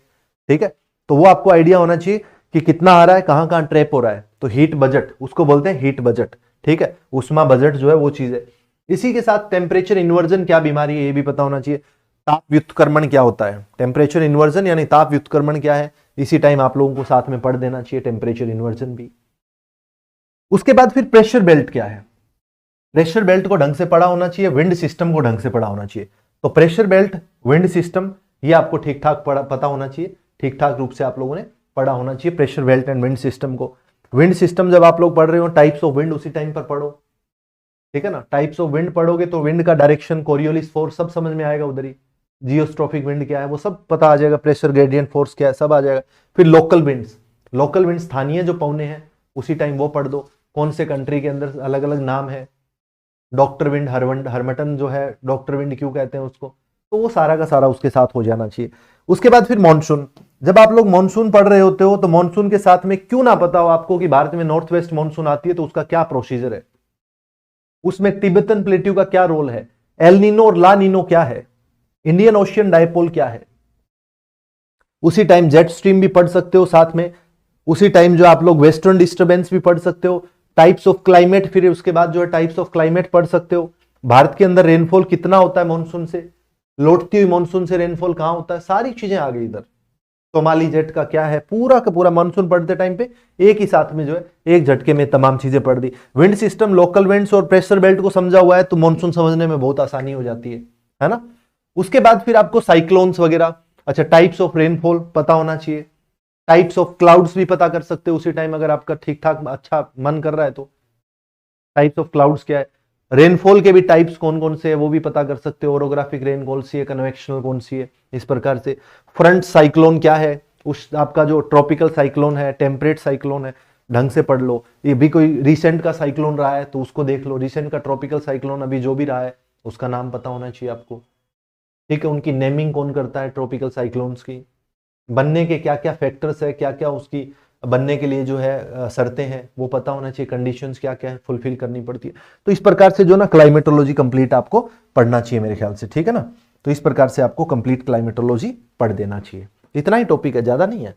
ठीक है। तो वो आपको आइडिया होना चाहिए कि कितना आ रहा है, कहां कहां ट्रैप हो रहा है। तो हीट बजट उसको बोलते हैं, हीट बजट, ठीक है। उष्मा बजट जो है वो चीज है। इसी के साथ टेम्परेचर इन्वर्जन क्या बीमारी है ये भी पता होना चाहिए। ताप व्युत्क्रमण क्या होता है, टेम्परेचर इन्वर्जन यानी ताप व्युत्क्रमण क्या है, इसी टाइम आप लोगों को साथ में पढ़ देना चाहिए टेम्परेचर इन्वर्जन भी। उसके बाद फिर प्रेशर बेल्ट क्या है, प्रेशर बेल्ट को ढंग से पढ़ा होना चाहिए, विंड सिस्टम को ढंग से पढ़ा होना चाहिए। तो प्रेशर बेल्ट, विंड सिस्टम, ये आपको ठीक ठाक पता होना चाहिए, ठीक ठाक रूप से आप लोगों ने पढ़ा होना चाहिए pressure belt and wind system को। विंड सिस्टम जब आप लोग पढ़ रहे हो, टाइप्स ऑफ विंड उसी टाइम पर पढ़ो, ठीक है ना। टाइप्स ऑफ विंड पढ़ोगे तो विंड का डायरेक्शन, कोरियोलिस फोर्स सब समझ में आएगा उधर ही, जियोस्ट्रोफिक विंड क्या है वो सब पता आ जाएगा, प्रेशर ग्रेडियंट फोर्स क्या है सब आ जाएगा। फिर लोकल विंड्स, लोकल विंड स्थानीय जो पवने हैं उसी टाइम वो पढ़ दो, कौन से कंट्री के अंदर अलग अलग नाम है, डॉक्टर विंड, हरमटन जो है डॉक्टर विंड क्यों कहते हैं उसको, तो वो सारा का सारा उसके साथ हो जाना चाहिए। उसके बाद फिर मॉनसून, जब आप लोग मॉनसून पढ़ रहे होते हो तो मॉनसून के साथ में क्यों ना पता हो आपको कि भारत में नॉर्थ वेस्ट मॉनसून आती है तो उसका क्या प्रोसीजर है, उसमें तिब्बतन प्लेट्यू का क्या रोल है, एल नीनो और ला नीनो क्या है, इंडियन ओशियन डायपोल क्या है। उसी टाइम जेट स्ट्रीम भी पढ़ सकते हो साथ में, उसी टाइम जो आप लोग वेस्टर्न डिस्टर्बेंस भी पढ़ सकते हो, टाइप्स ऑफ क्लाइमेट, फिर उसके बाद जो है टाइप्स ऑफ क्लाइमेट पढ़ सकते हो। भारत के अंदर रेनफॉल कितना होता है मानसून से, लौटती हुई मानसून से रेनफॉल कहां होता है, सारी चीजें आ गई इधर। सोमाली जेट का क्या है, पूरा का पूरा मानसून पढ़ते टाइम पे एक ही साथ में जो है एक झटके में तमाम चीजें पढ़ दी। विंड सिस्टम, लोकल विंड्स और प्रेशर बेल्ट को समझा हुआ है तो मानसून समझने में बहुत आसानी हो जाती है ना। उसके बाद फिर आपको साइक्लोन्स वगैरह, अच्छा टाइप्स ऑफ रेनफॉल पता होना चाहिए, टाइप्स ऑफ क्लाउड्स भी पता कर सकते हो उसी टाइम अगर आपका ठीक ठाक अच्छा मन कर रहा है तो। टाइप्स ऑफ क्लाउड्स क्या है, रेनफॉल के भी टाइप्स कौन कौन से है वो भी पता कर सकते हो, ओरोग्राफिक रेन कौन सी है, कन्वेक्शनल कौन सी है, इस प्रकार से। फ्रंट साइक्लोन क्या है, उस आपका जो ट्रॉपिकल साइक्लोन है, टेम्परेट साइक्लोन है, ढंग से पढ़ लो। ये भी कोई रिसेंट का साइक्लोन रहा है तो उसको देख लो, रिसेंट का ट्रॉपिकल साइक्लोन अभी जो भी रहा है उसका नाम पता होना चाहिए आपको, ठीक है। उनकी नेमिंग कौन करता है ट्रॉपिकल साइक्लोन्स की, बनने के क्या क्या फैक्टर्स है, क्या क्या उसकी बनने के लिए जो है शर्तें हैं वो पता होना चाहिए, कंडीशंस क्या क्या है फुलफिल करनी पड़ती है। तो इस प्रकार से जो ना क्लाइमेटोलॉजी कंप्लीट आपको पढ़ना चाहिए मेरे ख्याल से, ठीक है ना। तो इस प्रकार से आपको कंप्लीट क्लाइमेटोलॉजी पढ़ देना चाहिए, इतना ही टॉपिक है, ज्यादा नहीं है।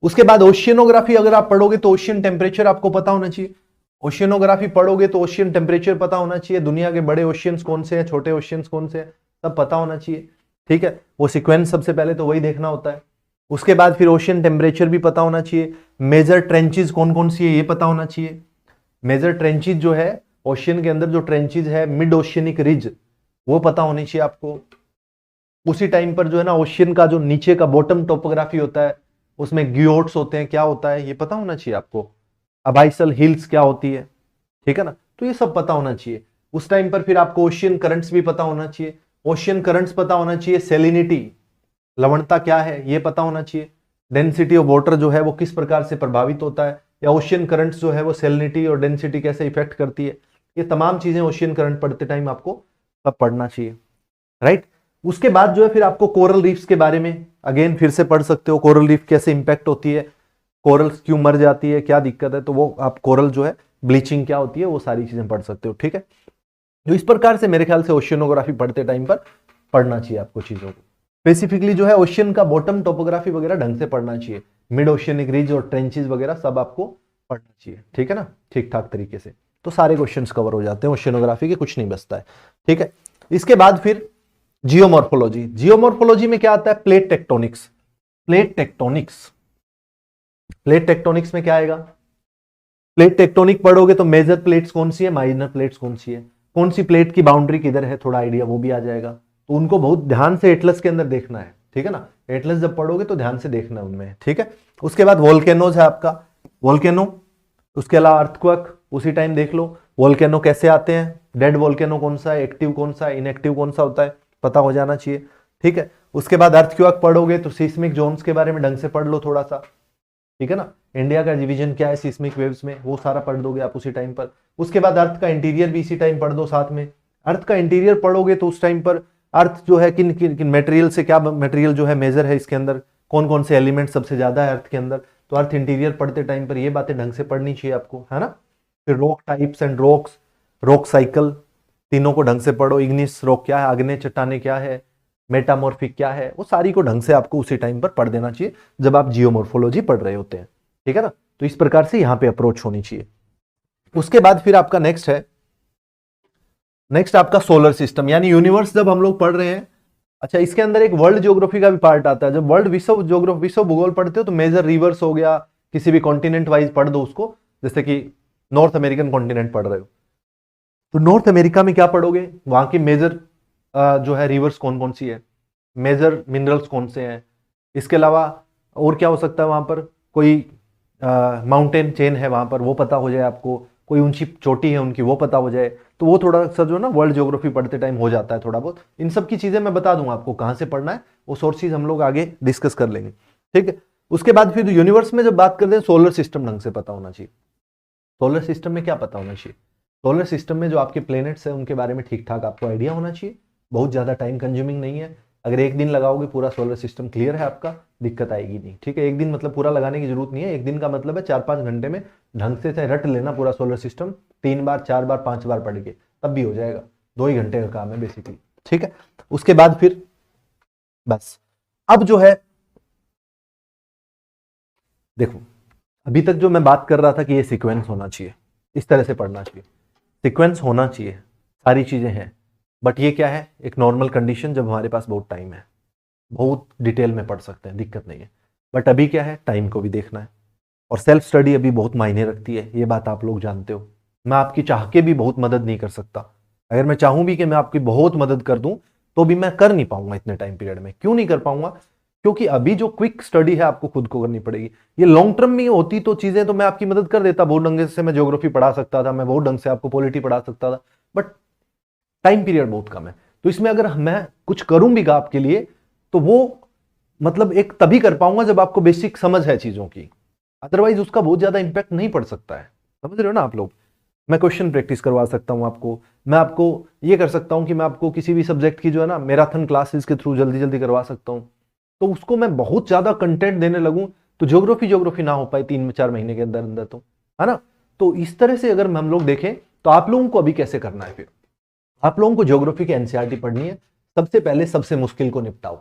उसके बाद ओशियनोग्राफी अगर आप पढ़ोगे तो ओशियन टेम्परेचर आपको पता होना चाहिए। ओशियनोग्राफी पढ़ोगे तो ओशियन टेम्परेचर पता होना चाहिए, दुनिया के बड़े ओशियंस कौन से हैं, छोटे ओशियंस कौन से हैं, सब पता होना चाहिए, ठीक है। वो सीक्वेंस सबसे पहले तो वही देखना होता है। उसके बाद फिर ओशियन टेम्परेचर भी पता होना चाहिए, मेजर ट्रेंचेज कौन कौन सी है ये पता होना चाहिए। मेजर ट्रेंचेज जो है ओशियन के अंदर जो ट्रेंचेज है, मिड ओशियनिक रिज वो पता होनी चाहिए आपको। उसी टाइम पर जो है ना ओशियन का जो नीचे का बॉटम टोपोग्राफी होता है उसमें ग्योट्स होते हैं, क्या होता है ये पता होना चाहिए आपको। अबाइसल हिल्स क्या होती है, ठीक है ना, तो ये सब पता होना चाहिए। उस टाइम पर फिर आपको ओशियन करंट्स भी पता होना चाहिए। ओशियन करंट्स पता होना चाहिए, सेलिनिटी लवणता क्या है ये पता होना चाहिए, डेंसिटी ऑफ वाटर जो है वो किस प्रकार से प्रभावित होता है, या ओशियन करंट्स जो है वो सेलिनिटी और डेंसिटी कैसे इफेक्ट करती है, ये तमाम चीजें ओशियन करंट पढ़ते टाइम आपको सब पढ़ना चाहिए, राइट। उसके बाद जो है फिर आपको कोरल रीफ्स के बारे में अगेन फिर से पढ़ सकते हो, कोरल रीफ कैसे इंपैक्ट होती है, कोरल्स क्यों मर जाती है, क्या दिक्कत है, तो वो आप कोरल जो है ब्लीचिंग क्या होती है वो सारी चीजें पढ़ सकते हो, ठीक है। जो इस प्रकार से मेरे ख्याल से ओशियनोग्राफी पढ़ते टाइम पर पढ़ना चाहिए आपको चीजों को। स्पेसिफिकली जो है ओशियन का बॉटम टोपोग्राफी वगैरह ढंग से पढ़ना चाहिए, मिड ओशियनिक रिज और ट्रेंचेस वगैरह सब आपको पढ़ना चाहिए, ठीक है ना, ठीक ठाक तरीके से। तो सारे क्वेश्चंस कवर हो जाते हैं ओशियनोग्राफी के, कुछ नहीं बचता है, ठीक है। इसके बाद फिर जियोमॉर्फोलॉजी। जियोमॉर्फोलॉजी में क्या आता है, plate tectonics. Plate tectonics, plate tectonics में क्या आएगा, प्लेट टेक्टोनिक पढ़ोगे तो मेजर प्लेट्स कौन सी है, माइनर प्लेट्स कौन सी है, कौन सी प्लेट की बाउंड्री किधर है, थोड़ा आइडिया वो भी आ जाएगा। तो उनको बहुत ध्यान से एटलस के अंदर देखना है, ठीक है ना, एटलस जब पढ़ोगे तो ध्यान से देखना उनमें, ठीक है। उसके बाद वोल्केनोज है आपका, वोल्केनो, उसके अलावा अर्थक्वेक उसी टाइम देख लो, वोल्केनो कैसे आते हैं, डेड वोल्केनो कौन सा है, एक्टिव कौन सा है, इनएक्टिव कौन सा होता है, पता हो जाना चाहिए, ठीक है। उसके बाद अर्थक्वेक पढ़ोगे तो सिस्मिक जोन्स के बारे में ढंग से पढ़ लो थोड़ा सा, ठीक है ना, इंडिया का डिवीजन क्या है सिस्मिक वेव्स में वो सारा पढ़ दोगे आप उसी टाइम पर। उसके बाद अर्थ का इंटीरियर भी इसी टाइम पढ़ दो साथ में। अर्थ का इंटीरियर पढ़ोगे तो उस टाइम पर अर्थ जो है किन किन किन मटेरियल से, क्या मटेरियल जो है मेजर है इसके अंदर, कौन कौन से एलिमेंट सबसे ज्यादा है अर्थ के अंदर, तो अर्थ इंटीरियर पढ़ते टाइम पर ये बातें ढंग से पढ़नी चाहिए आपको, है ना। फिर rock types and rocks, rock cycle, तीनों को ढंग से पढ़ो। इग्निस रॉक क्या है, आग्नेय चट्टाने क्या है, मेटामॉर्फिक क्या है, वो सारी को ढंग से आपको उसी टाइम पर पढ़ देना चाहिए जब आप जियोमॉर्फोलॉजी पढ़ रहे होते हैं, ठीक है ना। तो इस प्रकार से यहां पे अप्रोच होनी चाहिए। उसके बाद फिर आपका नेक्स्ट है, नेक्स्ट आपका सोलर सिस्टम यानी यूनिवर्स जब हम लोग पढ़ रहे हैं। अच्छा, इसके अंदर एक वर्ल्ड ज्योग्राफी का भी पार्ट आता है। जब वर्ल्ड विश्व भूगोल पढ़ते हो तो मेजर रिवर्स हो गया, किसी भी कॉन्टिनेंट वाइज पढ़ दो उसको, जैसे कि नॉर्थ अमेरिकन कॉन्टिनेंट पढ़ रहे हो तो नॉर्थ अमेरिका में क्या पढ़ोगे, वहां की मेजर जो है रिवर्स कौन कौन सी है, मेजर मिनरल्स कौन से हैं, इसके अलावा और क्या हो सकता है वहां पर, कोई माउंटेन चेन है वहां पर वो पता हो जाए आपको, कोई ऊंची चोटी है उनकी वो पता हो जाए, तो वो थोड़ा सा जो ना वर्ल्ड ज्योग्राफी पढ़ते टाइम हो जाता है थोड़ा बहुत। इन सब की चीजें मैं बता दूंगा आपको कहां से पढ़ना है, वो सोर्सेज हम लोग आगे डिस्कस कर लेंगे, ठीक है। उसके बाद फिर यूनिवर्स में जब बात करते हैं सोलर सिस्टम ढंग से पता होना चाहिए। सोलर सिस्टम में क्या पता होना चाहिए, सोलर सिस्टम में जो आपके प्लैनेट्स हैं उनके बारे में ठीक ठाक आपको आइडिया होना चाहिए, बहुत ज्यादा टाइम कंज्यूमिंग नहीं है। अगर एक दिन लगाओगे पूरा सोलर सिस्टम क्लियर है आपका, दिक्कत आएगी नहीं, ठीक है। एक दिन मतलब पूरा लगाने की जरूरत नहीं है, एक दिन का मतलब है 4-5 घंटे में ढंग से चाहे रट लेना पूरा सोलर सिस्टम, 3 बार 4 बार 5 बार पढ़ के तब भी हो जाएगा, 2 ही घंटे का काम है बेसिकली, ठीक है। उसके बाद फिर बस अब जो है देखो, अभी तक जो मैं बात कर रहा था कि ये सीक्वेंस होना चाहिए, इस तरह से पढ़ना चाहिए, सीक्वेंस होना चाहिए, सारी चीजें हैं। बट ये क्या है, एक नॉर्मल कंडीशन जब हमारे पास बहुत टाइम है, बहुत डिटेल में पढ़ सकते हैं, दिक्कत नहीं है। बट अभी क्या है, टाइम को भी देखना है और सेल्फ स्टडी अभी बहुत मायने रखती है, ये बात आप लोग जानते हो। मैं आपकी चाह के भी बहुत मदद नहीं कर सकता, अगर मैं चाहूं भी कि मैं आपकी बहुत मदद कर दूं तो भी मैं कर नहीं पाऊंगा इतने टाइम पीरियड में। क्यों नहीं कर पाऊंगा, क्योंकि अभी जो क्विक स्टडी है आपको खुद को करनी पड़ेगी। ये लॉन्ग टर्म में होती तो चीजें तो मैं आपकी मदद कर देता, बहुत ढंग से मैं ज्योग्राफी पढ़ा सकता था, मैं बहुत ढंग से आपको पॉलिटी पढ़ा सकता था, बट टाइम पीरियड बहुत कम है। तो इसमें अगर मैं कुछ करूं भी आपके लिए तो वो मतलब एक तभी कर पाऊंगा जब आपको बेसिक समझ है चीजों की, अदरवाइज उसका बहुत ज्यादा इंपैक्ट नहीं पड़ सकता है, समझ रहे हो ना आप लोग। मैं क्वेश्चन प्रैक्टिस करवा सकता हूं आपको, मैं आपको ये कर सकता हूं कि मैं आपको किसी भी सब्जेक्ट की जो है ना मैराथन क्लासेस के थ्रू जल्दी जल्दी करवा सकता हूं। तो उसको मैं बहुत ज्यादा कंटेंट देने लगूं तो ज्योग्राफी ना हो पाए 3-4 महीने के अंदर अंदर, तो है ना। तो इस तरह से अगर हम लोग देखें तो आप लोगों को अभी कैसे करना है, फिर आप लोगों को ज्योग्राफी की एनसीईआरटी पढ़नी है। सबसे पहले सबसे मुश्किल को निपटाओ,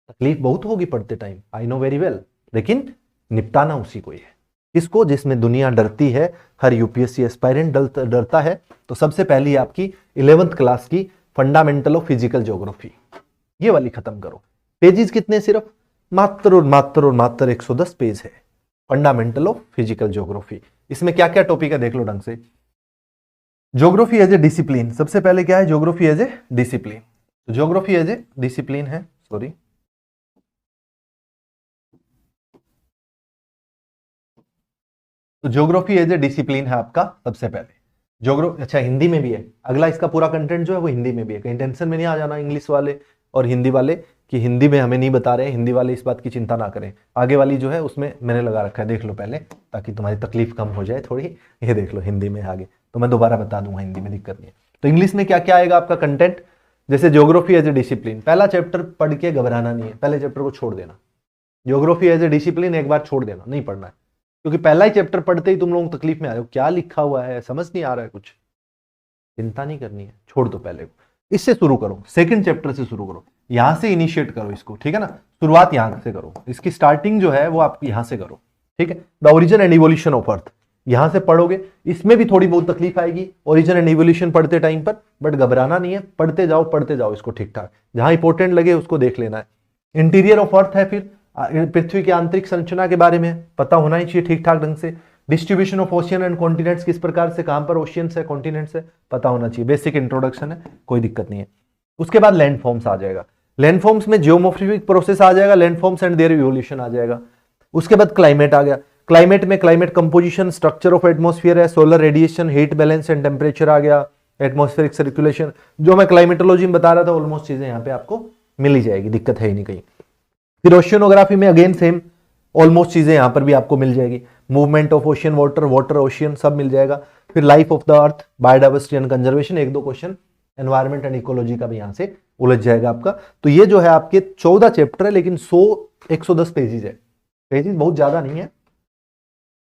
तकलीफ बहुत होगी पढ़ते time, I know very well, लेकिन निपटाना उसी को ही है। इसको जिसमें दुनिया डरती है, हर यूपीएससी एस्पायरेंट डरता है। तो सबसे पहली आपकी 11th क्लास की फंडामेंटल ऑफ फिजिकल ज्योग्राफी, ये वाली खत्म करो। पेजेस कितने, सिर्फ मात्र और मात्र और मात्र 110 पेज है, फंडामेंटल ऑफ फिजिकल ज्योग्राफी। इसमें क्या क्या टॉपिक है देख लो ढंग से। ज्योग्राफी एज ए डिसिप्लिन, सबसे पहले क्या है, geography as a discipline. Geography as a discipline है सॉरी, तो ज्योग्राफी एज ए डिसिप्लिन है आपका सबसे पहले। ज्योग्राफी अच्छा हिंदी में भी है, अगला इसका पूरा कंटेंट जो है वो हिंदी में भी है, कहीं टेंशन में नहीं आ जाना इंग्लिश वाले और हिंदी वाले कि हिंदी में हमें नहीं बता रहे हैं, हिंदी वाले इस बात की चिंता ना करें। आगे वाली जो है उसमें मैंने लगा रखा है, देख लो पहले ताकि तुम्हारी तकलीफ कम हो जाए थोड़ी। ये देख लो हिंदी में आगे, तो मैं दोबारा बता दूंगा, हिंदी में दिक्कत नहीं है। तो इंग्लिश में क्या क्या आएगा आपका कंटेंट, जैसे ज्योग्राफी एज ए डिसिप्लिन, पहला चैप्टर पढ़ के घबराना नहीं है, पहले चैप्टर को छोड़ देना। ज्योग्राफी एज ए डिसिप्लिन एक बार छोड़ देना, नहीं पढ़ना है, क्योंकि पहला ही चैप्टर पढ़ते ही तुम लोग तकलीफ में आ रहे हो, क्या लिखा हुआ है समझ नहीं आ रहा है कुछ, चिंता नहीं करनी है, छोड़ दो पहले को, इससे शुरू करो, सेकंड चैप्टर से शुरू करो, यहां से इनिशिएट करो इसको, ठीक है ना, शुरुआत यहां से करो, इसकी स्टार्टिंग जो है वो आप यहां से करो, ठीक है। The origin and evolution of earth यहां से पढ़ोगे, इसमें भी थोड़ी बहुत तकलीफ आएगी ओरिजिन एंड इवोल्यूशन पढ़ते टाइम पर, बट घबराना नहीं है, पढ़ते जाओ इसको ठीक ठाक, जहां इंपॉर्टेंट लगे उसको देख लेना है। इंटीरियर ऑफ अर्थ है, फिर पृथ्वी की आंतरिक संरचना के बारे में पता होना ही चाहिए ठीक ठाक ढंग से। Distribution of ocean and continents, किस प्रकार से कहां पर ओशियंस है कॉन्टिनेंट्स है पता होना चाहिए, बेसिक इंट्रोडक्शन है, कोई दिक्कत नहीं है। उसके बाद लैंड फॉर्म्स आ जाएगा, लैंड फॉर्म्स में जियोमॉर्फिक प्रोसेस आ जाएगा, land forms and their evolution आ जाएगा। उसके बाद क्लाइमेट आ गया, क्लाइमेट में climate composition, structure of atmosphere है, solar radiation, heat balance and temperature आ गया, एटमॉस्फेरिक सर्कुलेशन, जो मैं क्लाइमेटोलॉजी में बता रहा था ऑलमोस्ट चीजें यहाँ पे आपको मिल ही जाएगी, दिक्कत है ही नहीं कहीं। फिर ओशियनोग्राफी में अगेन सेम ऑलमोस्ट चीजें यहां पर भी आपको मिल जाएगी, movement of ocean, water, water ocean सब मिल जाएगा। फिर life of the earth, biodiversity and conservation, एक दो क्वेश्चन एनवायरमेंट एंड इकोलॉजी का भी यहां से उलझ जाएगा आपका। तो ये जो है आपके 14 चैप्टर है, लेकिन 110 पेजेस है, पेजेस बहुत ज्यादा नहीं है,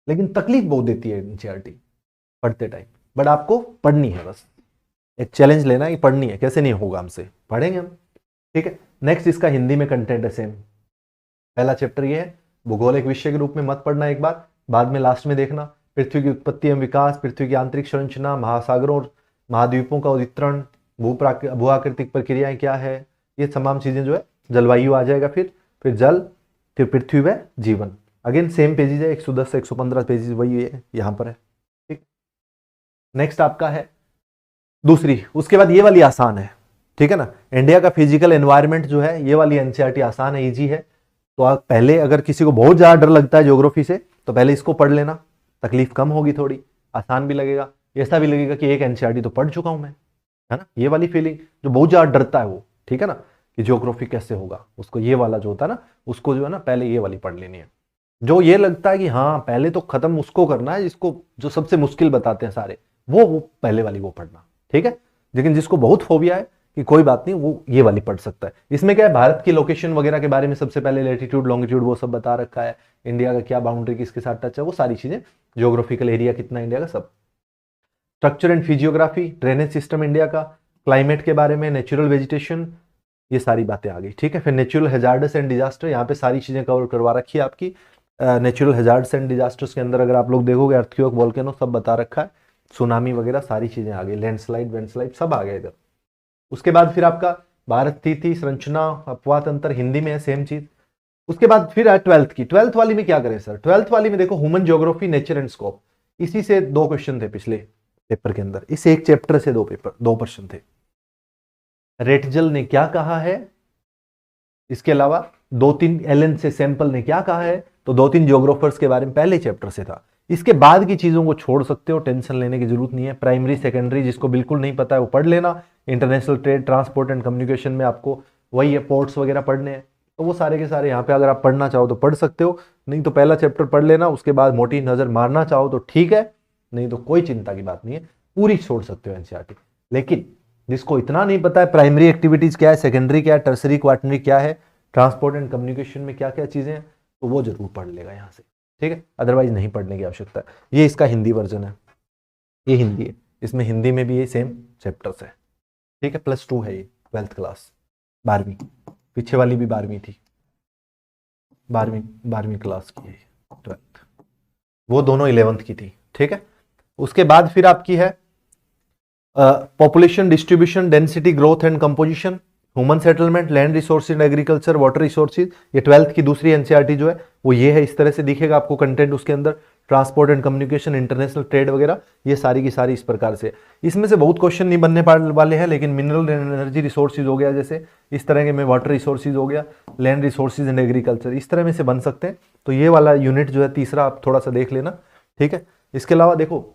लेकिन तकलीफ बहुत देती है एनसीईआरटी पढ़ते टाइम, बट आपको पढ़नी है, बस एक चैलेंज लेना है कि पढ़नी है, कैसे नहीं होगा हमसे, पढ़ेंगे हम, ठीक है। नेक्स्ट इसका हिंदी में कंटेंट है सेम, पहला चैप्टर ये है, भूगोल एक विषय के रूप में मत पढ़ना एक बार, बाद में लास्ट में देखना, पृथ्वी की उत्पत्ति एवं विकास, पृथ्वी की आंतरिक संरचना, महासागरों और महाद्वीपों का उदित्रण, भू आकृतिक प्रक्रियाएं क्या है, ये तमाम चीजें जो है, जलवायु आ जाएगा, फिर जल, फिर पृथ्वी व जीवन, अगेन सेम पेजेस है, 110 से 115 पेजेस वही है यहाँ पर है, ठीक। नेक्स्ट आपका है दूसरी, उसके बाद ये वाली आसान है, ठीक है ना, इंडिया का फिजिकल एनवायरनमेंट जो है, ये वाली एनसीईआरटी आसान है, इजी है। तो आप पहले, अगर किसी को बहुत ज्यादा डर लगता है ज्योग्राफी से, तो पहले इसको पढ़ लेना, तकलीफ कम होगी थोड़ी, आसान भी लगेगा, ऐसा भी लगेगा कि एक एनसीईआरटी तो पढ़ चुका हूं मैं, है ना, ये वाली फीलिंग, जो बहुत ज्यादा डरता है वो, ठीक है ना, कि ज्योग्राफी कैसे होगा, उसको ये वाला जो होता है ना, उसको जो है ना पहले ये वाली पढ़ लेनी है। जो ये लगता है कि हाँ पहले तो खत्म उसको करना है, जिसको जो सबसे मुश्किल बताते हैं सारे, वो पहले वाली वो पढ़ना, ठीक है। लेकिन जिसको बहुत फोबिया है कि कोई बात नहीं, वो ये वाली पढ़ सकता है। इसमें क्या है, भारत की लोकेशन वगैरह के बारे में सबसे पहले लैटिट्यूड लॉन्गिट्यूड वो सब बता रखा है, इंडिया का क्या बाउंड्री किसके साथ टच है, वो सारी चीजें, ज्योग्राफिकल एरिया कितना इंडिया का, सब। Structure and physiography, drainage system India का, क्लाइमेट के बारे में, नेचुरल वेजिटेशन, ये सारी बातें आ गई, ठीक है। फिर नेचुरल हैजार्ड्स एंड डिजास्टर, यहाँ पे सारी चीजें कवर करवा रखी है आपकी। नेचुरल हैजार्ड्स एंड डिजास्टर्स के अंदर अगर आप लोग देखोगे, अर्थक्वेक, वोल्केनो सब बता रखा है, सुनामी वगैरह सारी चीजें आ गई, लैंडस्लाइड वेंडस्लाइड सब आ गया इधर। उसके बाद फिर आपका भारत स्थिति, संरचना, अपवाह तंत्र, हिंदी में है सेम चीज। उसके बाद फिर है 12th की, 12th वाली में क्या करें सर, 12th वाली में देखो human geography, nature and scope, इसी से 2 क्वेश्चन थे पिछले पेपर के अंदर, इस एक चैप्टर से 2 प्रश्न थे। रेटजल ने क्या कहा है, इसके अलावा 2-3 एलन से सैंपल ने क्या कहा है, तो 2-3 ज्योग्राफर्स के बारे में पहले चैप्टर से था। इसके बाद की चीजों को छोड़ सकते हो, टेंशन लेने की जरूरत नहीं है। प्राइमरी सेकेंडरी जिसको बिल्कुल नहीं पता है वो पढ़ लेना, international trade, transport and communication में आपको वही है, पोर्ट्स वगैरह पढ़ने हैं, तो वो सारे के सारे यहाँ पे अगर आप पढ़ना चाहो तो पढ़ सकते हो, नहीं तो पहला चैप्टर पढ़ लेना, उसके बाद मोटी नजर मारना चाहो तो ठीक है, नहीं तो कोई चिंता की बात नहीं है, पूरी छोड़ सकते हो एनसीईआरटी। लेकिन जिसको इतना नहीं पता है प्राइमरी एक्टिविटीज क्या है, सेकेंडरी क्या है, टर्सरी क्वार्टनरी क्या है, ट्रांसपोर्ट एंड कम्युनिकेशन में क्या क्या चीजें हैं, तो वो जरूर पढ़ लेगा यहाँ से, ठीक है, अदरवाइज नहीं पढ़ने की आवश्यकता है। ये इसका हिंदी वर्जन है, ये हिंदी है, इसमें हिंदी में भी ये सेम चैप्टर्स है, ठीक है। +2 है ये, 12th क्लास, 12वीं, पीछे वाली भी 12वीं थी, 12वीं क्लास की है 12th, वो दोनों 11th की थी, ठीक है। उसके बाद फिर आपकी है population distribution, density, growth and composition, human settlement, land resources, agriculture, water resources, ये 12th की दूसरी एनसीईआरटी जो है वो ये है, इस तरह से दिखेगा आपको कंटेंट उसके अंदर। Transport and communication, international trade वगैरह, ये सारी की सारी इस प्रकार से। इसमें से बहुत क्वेश्चन नहीं बनने वाले हैं, लेकिन मिनरल एनर्जी रिसोर्सेज हो गया, जैसे इस तरह के में वाटर रिसोर्सेज हो गया, लैंड रिसोर्सेज एंड एग्रीकल्चर, इस तरह में से बन सकते हैं। तो ये वाला यूनिट जो है तीसरा आप थोड़ा सा देख लेना, ठीक है। इसके अलावा देखो,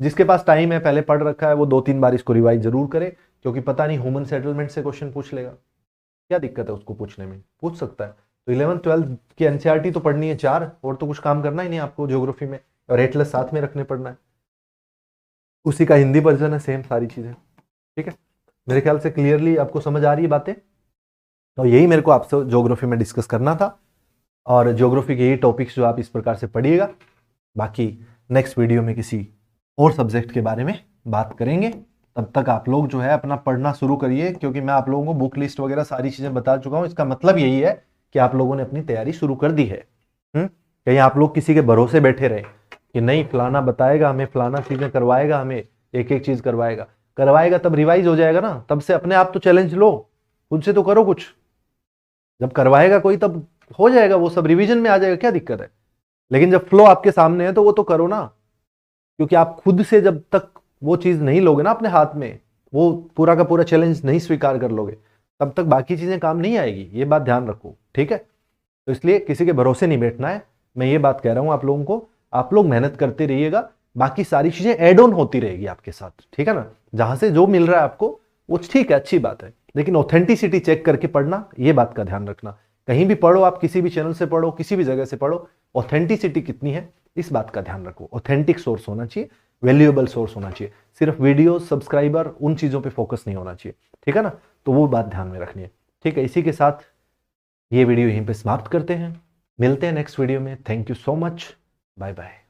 जिसके पास टाइम है, पहले पढ़ रखा है, वो 2-3 बार इसको रिवाइज जरूर करे, क्योंकि पता नहीं ह्यूमन सेटलमेंट से क्वेश्चन पूछ लेगा, क्या दिक्कत है उसको पूछने में, पूछ सकता है। तो 11th-12th की एनसीईआरटी तो पढ़नी है 4, और तो कुछ काम करना ही नहीं आपको ज्योग्राफी में, और एटलस साथ में रखने पड़ना है, उसी का हिंदी वर्जन है, सेम सारी चीजें, ठीक है। मेरे ख्याल से क्लियरली आपको समझ आ रही है बातें। तो यही मेरे को आपसे ज्योग्राफी में डिस्कस करना था, और ज्योग्राफी के यही टॉपिक्स जो आप इस प्रकार से पढ़िएगा। बाकी नेक्स्ट वीडियो में किसी और सब्जेक्ट के बारे में बात करेंगे। तब तक आप लोग जो है अपना पढ़ना शुरू करिए, क्योंकि मैं आप लोगों को बुक लिस्ट वगैरह सारी चीजें बता चुका हूं। इसका मतलब यही है कि आप लोगों ने अपनी तैयारी शुरू कर दी है। कहीं आप लोग किसी के भरोसे बैठे रहे कि नहीं फलाना बताएगा हमें, फलाना चीजें करवाएगा हमें, एक एक चीज करवाएगा तब रिवाइज हो जाएगा ना, तब से अपने आप तो चैलेंज लो, खुद से तो करो कुछ। जब करवाएगा कोई तब हो जाएगा, वो सब रिवीजन में आ जाएगा, क्या दिक्कत है। लेकिन जब फ्लो आपके सामने है तो वो तो करो ना, क्योंकि आप खुद से जब तक वो चीज नहीं लोगे ना अपने हाथ में, वो पूरा का पूरा चैलेंज नहीं स्वीकार कर लोगे, तब तक बाकी चीजें काम नहीं आएगी। ये बात ध्यान रखो, ठीक है। तो इसलिए किसी के भरोसे नहीं बैठना है, मैं ये बात कह रहा हूं आप लोगों को। आप लोग मेहनत करते रहिएगा, बाकी सारी चीजें एड ऑन होती रहेगी आपके साथ, ठीक है ना। जहां से जो मिल रहा है आपको वो ठीक है, अच्छी बात है, लेकिन ऑथेंटिसिटी चेक करके पढ़ना, ये बात का ध्यान रखना। कहीं भी पढ़ो आप, किसी भी चैनल से पढ़ो, किसी भी जगह से पढ़ो, ऑथेंटिसिटी कितनी है इस बात का ध्यान रखो। ऑथेंटिक सोर्स होना चाहिए, वैल्यूएबल सोर्स होना चाहिए, सिर्फ वीडियो, सब्सक्राइबर, उन चीजों पे फोकस नहीं होना चाहिए, ठीक है ना। तो वो बात ध्यान में रखनी है, ठीक है। इसी के साथ ये वीडियो यहीं पे समाप्त करते हैं, मिलते हैं नेक्स्ट वीडियो में। Thank you so much, bye bye.